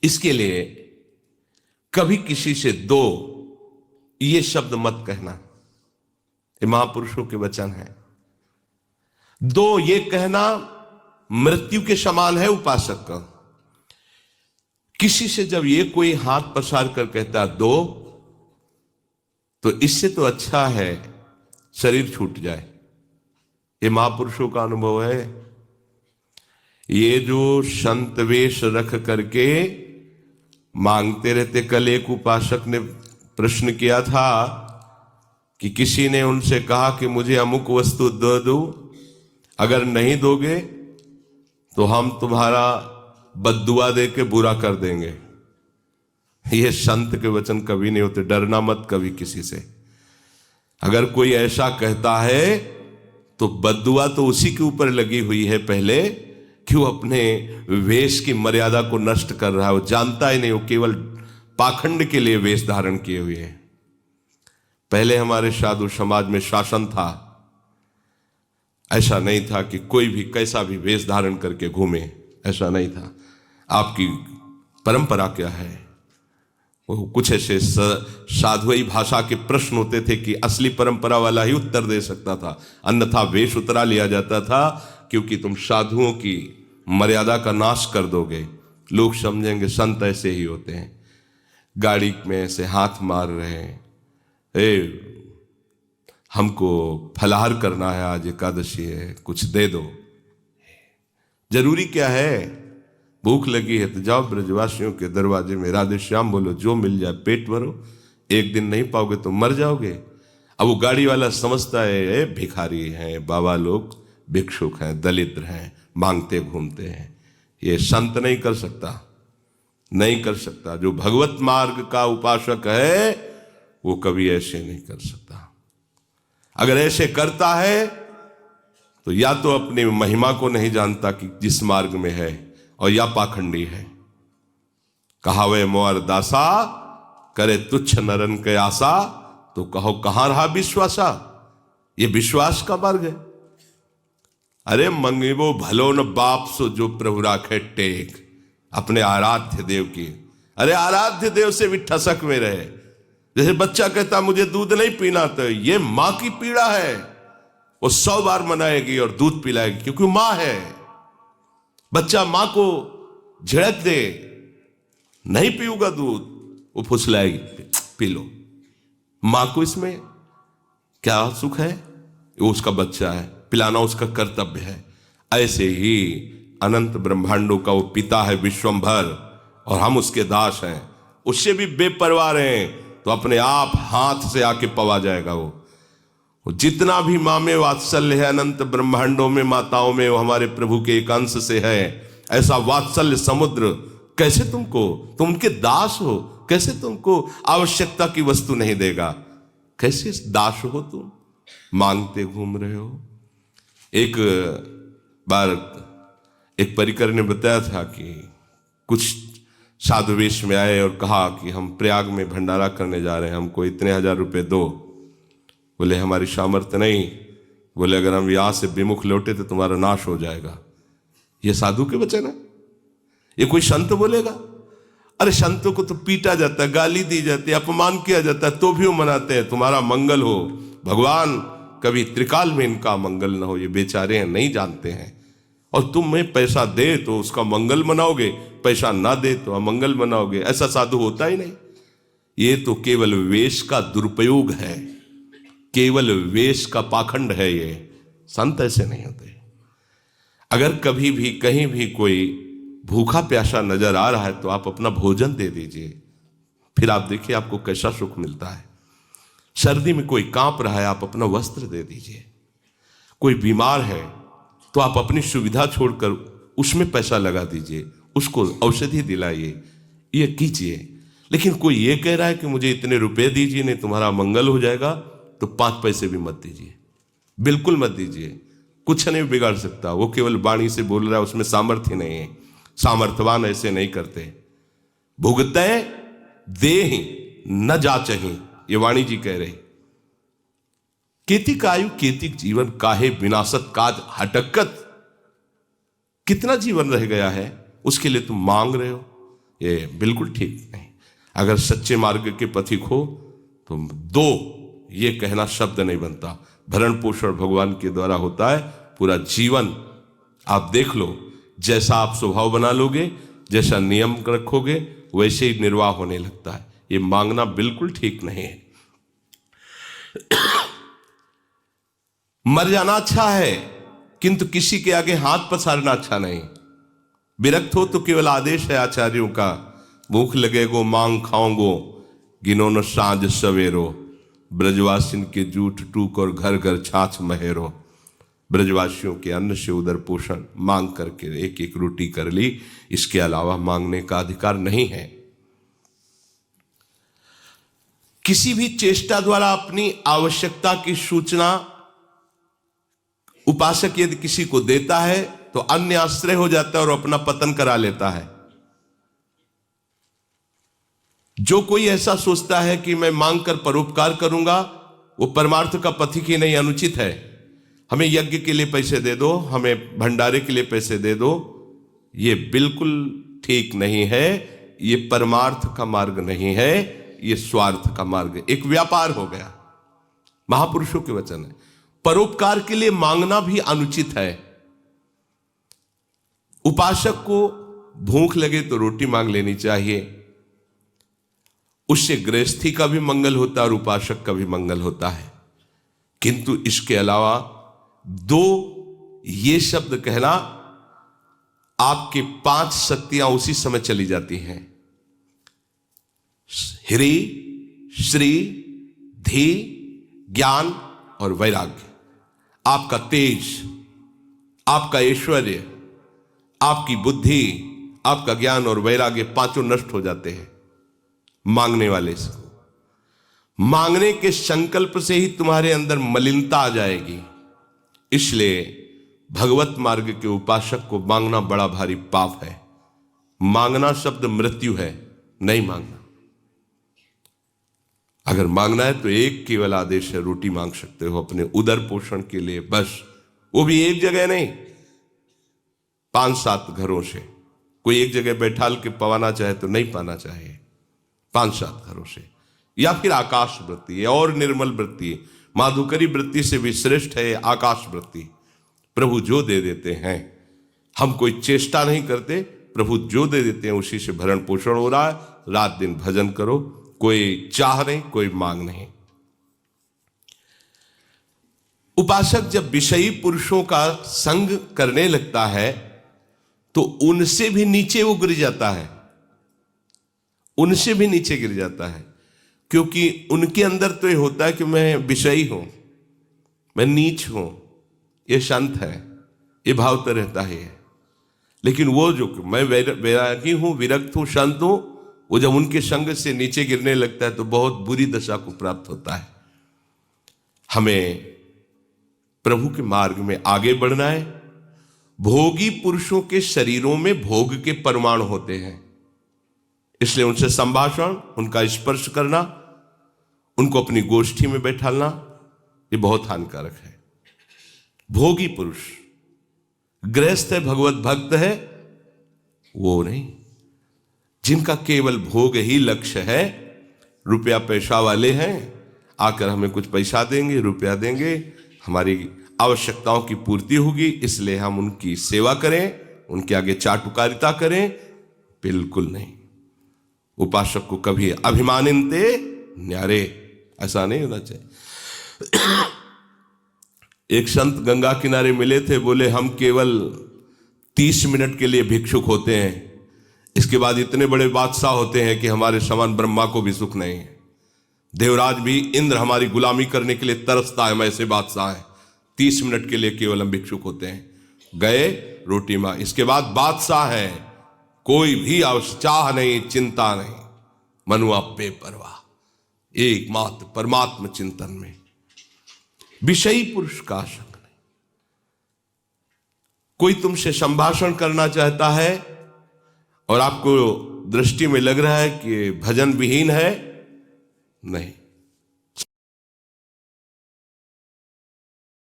इसके लिए कभी किसी से दो ये शब्द मत कहना। ये महापुरुषों के वचन है। दो ये कहना मृत्यु के समान है उपासक का। किसी से जब ये कोई हाथ पसार कर कहता दो, तो इससे तो अच्छा है शरीर छूट जाए। ये महापुरुषों का अनुभव है। ये जो संत वेश रख करके मांगते रहते, कल एक उपासक ने प्रश्न किया था कि किसी ने उनसे कहा कि मुझे अमुक वस्तु दे दो, अगर नहीं दोगे तो हम तुम्हारा बद्दुआ दे के बुरा कर देंगे। ये संत के वचन कभी नहीं होते। डरना मत कभी किसी से। अगर कोई ऐसा कहता है तो बद्दुआ तो उसी के ऊपर लगी हुई है पहले, कि वो अपने वेश की मर्यादा को नष्ट कर रहा है। वो जानता ही नहीं, वो केवल पाखंड के लिए वेश धारण किए हुए है। पहले हमारे साधु समाज में शासन था। ऐसा नहीं था कि कोई भी कैसा भी वेश धारण करके घूमे, ऐसा नहीं था। आपकी परंपरा क्या है? वो कुछ ऐसे साधुई भाषा के प्रश्न होते थे कि असली परंपरा वाला ही उत्तर दे सकता था, अन्यथा वेश उतरा लिया जाता था, क्योंकि तुम साधुओं की मर्यादा का नाश कर दोगे। लोग समझेंगे संत ऐसे ही होते हैं। गाड़ी में ऐसे हाथ मार रहे हैं, हमको फलाहार करना है, आज एकादशी है, कुछ दे दो। जरूरी क्या है? भूख लगी है तो जाओ ब्रजवासियों के दरवाजे में राधे श्याम बोलो, जो मिल जाए पेट भरो। एक दिन नहीं पाओगे तो मर जाओगे। अब वो गाड़ी वाला समझता है भिखारी हैं, बाबा लोग भिक्षुक हैं, दलिद्र हैं, मांगते घूमते हैं। ये संत नहीं कर सकता, नहीं कर सकता। जो भगवत मार्ग का उपासक है वो कभी ऐसे नहीं कर सकता। अगर ऐसे करता है तो या तो अपनी महिमा को नहीं जानता कि जिस मार्ग में है, और या पाखंडी है। कहावे मोर दासा, करे तुच्छ नरन के आशा, तो कहो कहां रहा विश्वासा। ये विश्वास का मार्ग है। अरे मंगिबो भलो न बाप सो जो प्रभु राखे टेक, अपने आराध्य देव की। अरे आराध्य देव से भी ठसक में रहे। जैसे बच्चा कहता मुझे दूध नहीं पीना, तो ये मां की पीड़ा है। वो 100 बार मनाएगी और दूध पिलाएगी, क्योंकि मां है। बच्चा मां को झिड़क दे, नहीं पीऊंगा दूध, वो फुसलाएगी, पी लो। मां को इसमें क्या सुख है? वो उसका बच्चा है, पिलाना उसका कर्तव्य है। ऐसे ही अनंत ब्रह्मांडों का वो पिता है विश्वंभर, और हम उसके दास हैं। उससे भी बेपरवाह रहें तो अपने आप हाथ से आके पवा जाएगा। वो जितना भी माँ में वात्सल्य है अनंत ब्रह्मांडों में, माताओं में, वो हमारे प्रभु के एक अंश से है। ऐसा वात्सल्य समुद्र कैसे तुमको, तुम उनके दास हो, कैसे तुमको आवश्यकता की वस्तु नहीं देगा? कैसे दास हो तुम? मांगते घूम रहे हो। एक बार एक परिकर ने बताया था कि कुछ साधु वेश में आए और कहा कि हम प्रयाग में भंडारा करने जा रहे हैं, हमको इतने 1000 रुपये दो। बोले हमारी सामर्थ्य नहीं। बोले अगर हम यहां से विमुख लौटे तो तुम्हारा नाश हो जाएगा। ये साधु के वचन है? ये कोई संत बोलेगा? अरे संतों को तो पीटा जाता है, गाली दी जाती है, अपमान किया जाता है, तो भी वो मनाते हैं तुम्हारा मंगल हो। भगवान कभी त्रिकाल में इनका मंगल ना हो। ये बेचारे हैं, नहीं जानते हैं। और तुम्हें पैसा दे तो उसका मंगल मनाओगे, पैसा ना दे तो अमंगल मनाओगे। ऐसा साधु होता ही नहीं। ये तो केवल वेश का दुरुपयोग है, केवल वेश का पाखंड है। ये संत ऐसे नहीं होते। अगर कभी भी कहीं भी कोई भूखा प्यासा नजर आ रहा है तो आप अपना भोजन दे दीजिए, फिर आप देखिए आपको कैसा सुख मिलता है। सर्दी में कोई कांप रहा है, आप अपना वस्त्र दे दीजिए। कोई बीमार है तो आप अपनी सुविधा छोड़कर उसमें पैसा लगा दीजिए, उसको औषधि दिलाइए, ये कीजिए। लेकिन कोई ये कह रहा है कि मुझे इतने रुपए दीजिए नहीं तुम्हारा मंगल हो जाएगा, तो 5 पैसे भी मत दीजिए, बिल्कुल मत दीजिए। कुछ नहीं बिगाड़ सकता। वो केवल वाणी से बोल रहा है, उसमें सामर्थ्य नहीं है। सामर्थ्यवान ऐसे नहीं करते। भुगते देहि न जाचहि, ये वाणी जी कह रहे। केतिक आयु केतिक जीवन, काहे विनाशत काज हटकत। कितना जीवन रह गया है, उसके लिए तुम मांग रहे हो। ये बिल्कुल ठीक नहीं। अगर सच्चे मार्ग के पथिक हो तो दो ये कहना शब्द नहीं बनता। भरण पोषण भगवान के द्वारा होता है। पूरा जीवन आप देख लो, जैसा आप स्वभाव बना लोगे, जैसा नियम रखोगे, वैसे ही निर्वाह होने लगता है। ये मांगना बिल्कुल ठीक नहीं है। मर जाना अच्छा है, किंतु किसी के आगे हाथ पसारना अच्छा नहीं। विरक्त हो तो केवल आदेश है आचार्यों का, भूख लगेगो मांग खाओगो, गिनो न साँझ सवेरो, ब्रजवासिन के जूठ टूक और घर घर छाछ महेरो। ब्रजवासियों के अन्न से उदर पोषण मांग करके एक एक रोटी कर ली, इसके अलावा मांगने का अधिकार नहीं है। किसी भी चेष्टा द्वारा अपनी आवश्यकता की सूचना उपासक यदि किसी को देता है तो अन्य आश्रय हो जाता है और अपना पतन करा लेता है। जो कोई ऐसा सोचता है कि मैं मांग कर परोपकार करूंगा, वो परमार्थ का पथिक ही नहीं, अनुचित है। हमें यज्ञ के लिए पैसे दे दो, हमें भंडारे के लिए पैसे दे दो, ये बिल्कुल ठीक नहीं है। ये परमार्थ का मार्ग नहीं है, ये स्वार्थ का मार्ग, एक व्यापार हो गया। महापुरुषों के वचन है। परोपकार के लिए मांगना भी अनुचित है। उपासक को भूख लगे तो रोटी मांग लेनी चाहिए, उससे गृहस्थी का भी मंगल होता है और उपासक का भी मंगल होता है। किंतु इसके अलावा दो ये शब्द कहना, आपके 5 शक्तियां उसी समय चली जाती हैं। ह्री, श्री, धी, ज्ञान और वैराग्य। आपका तेज, आपका ऐश्वर्य, आपकी बुद्धि, आपका ज्ञान और वैराग्य पांचों नष्ट हो जाते हैं मांगने वाले से। मांगने के संकल्प से ही तुम्हारे अंदर मलिनता आ जाएगी। इसलिए भगवत मार्ग के उपासक को मांगना बड़ा भारी पाप है। मांगना शब्द मृत्यु है, नहीं मांगना। अगर मांगना है तो एक केवल आदेश है, रोटी मांग सकते हो अपने उदर पोषण के लिए, बस। वो भी एक जगह नहीं, 5-7 घरों से। कोई एक जगह बैठाल के पवाना चाहे तो नहीं पाना चाहिए, 5-7 घरों से। या फिर आकाश वृत्ति है और निर्मल वृत्ति है। माधुकरी वृत्ति से भी श्रेष्ठ है आकाश वृत्ति। प्रभु जो दे देते हैं, हम कोई चेष्टा नहीं करते, प्रभु जो दे देते हैं उसी से भरण पोषण हो रहा है। रात दिन भजन करो, कोई चाह नहीं, कोई मांग नहीं। उपासक जब विषयी पुरुषों का संग करने लगता है तो उनसे भी नीचे वो गिर जाता है, उनसे भी नीचे गिर जाता है। क्योंकि उनके अंदर तो ये होता है कि मैं विषयी हूं, मैं नीच हूं, ये शांत है, ये भाव तो रहता ही है। लेकिन वो जो मैं वैरागी हूं, विरक्त हूं, शांत हूं, वो जब उनके संग से नीचे गिरने लगता है तो बहुत बुरी दशा को प्राप्त होता है। हमें प्रभु के मार्ग में आगे बढ़ना है। भोगी पुरुषों के शरीरों में भोग के परमाणु होते हैं, इसलिए उनसे संभाषण, उनका स्पर्श करना, उनको अपनी गोष्ठी में बैठालना, ये बहुत हानिकारक है। भोगी पुरुष, गृहस्थ है, भगवत भक्त है, वो नहीं। जिनका केवल भोग ही लक्ष्य है, रुपया पैसा वाले हैं, आकर हमें कुछ पैसा देंगे, रुपया देंगे, हमारी आवश्यकताओं की पूर्ति होगी, इसलिए हम उनकी सेवा करें, उनके आगे चाटुकारिता करें, बिल्कुल नहीं। उपासक को कभी अभिमानिनते न्यारे, ऐसा नहीं होना चाहिए। एक संत गंगा किनारे मिले थे, बोले हम केवल 30 मिनट के लिए भिक्षुक होते हैं, इसके बाद इतने बड़े बादशाह होते हैं कि हमारे समान ब्रह्मा को भी सुख नहीं है। देवराज भी, इंद्र हमारी गुलामी करने के लिए तरसता है, हम ऐसे बादशाह हैं। 30 मिनट के लिए केवल हम भिक्षुक होते हैं। गए, रोटी मां, इसके बाद बादशाह है, कोई भी चाह नहीं, चिंता नहीं, मनुआ बेपरवाह, एकमात्र परमात्म चिंतन में। विषयी पुरुष का आसंग नहीं। कोई तुमसे संभाषण करना चाहता है और आपको दृष्टि में लग रहा है कि भजन विहीन है, नहीं,